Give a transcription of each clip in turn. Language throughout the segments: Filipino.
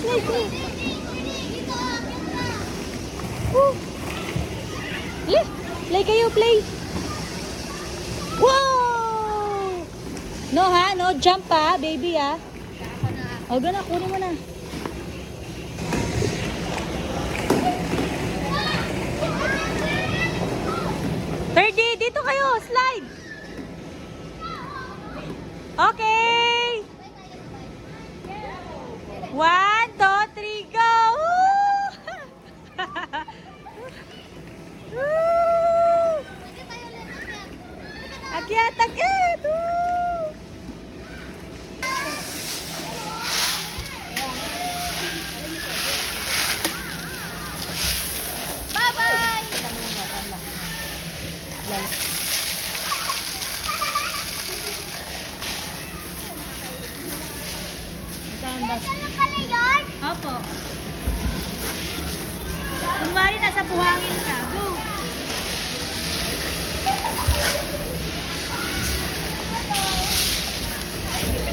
play. Woo! Play kayo, play. Wow! No ha, no jump ha, baby ha. O, gana, kunin mo na. Thirdy, dito kayo, slide. Okay. 1, 2, 3, go! Woo! Akyat, akyat! Woo! Bye-bye! Opo. Kunwari nasa buhangin ka. Go!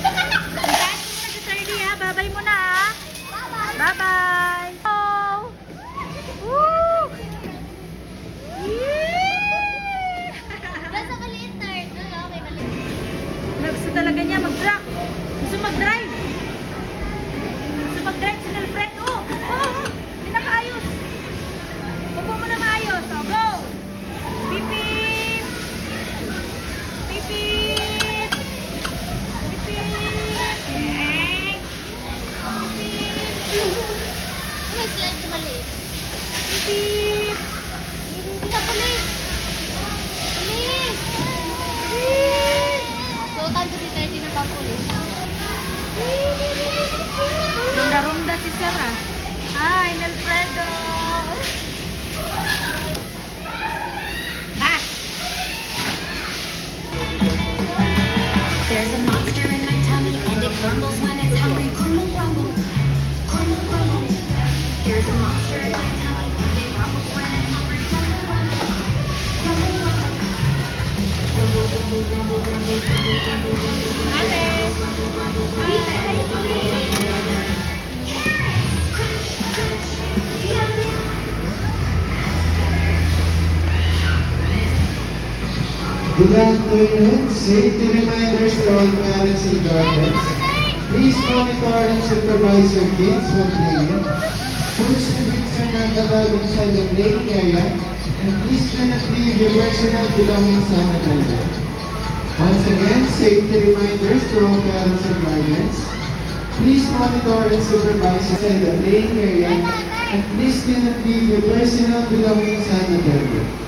Puntahan mo na si Thirdy ha. Babay mo na ha. Bye-bye. Oh! Woo! Yeah! Basta maliit na rin. Okay, maliit. Gusto talaga niya mag-track. Gusto mag-drive. Gusto mag-drive si Nelfred. Oh! Hindi nakaayos. Upo mo na maayos. Oh, go! Pipip! Pipip! Pipip! May slide na maliit. Pipip! Hindi ka pulis. Pulis! Total ko si 30 na pa pulis. Ronda-ronda si Sarah. Hi, Nelfredo! Ah! There's a monster in my tummy and it grumbles when it's hungry. Grumble, grumble, grumble, grumble. There's a monster in my tummy and it grumbles when it's hungry. Grumble, grumble, grumble, grumble. Grumble, grumble, grumble, grumble, grumble, grumble, grumble. Ate! Good afternoon. Safety reminders to all parents and guardians. Please monitor and supervise your kids when playing. Put students are not allowed inside the playing area, and please do not leave your personal belongings unattended. Once again, safety reminders to all parents and guardians. Please monitor and supervise inside the playing area, and please do not leave your personal belongings unattended.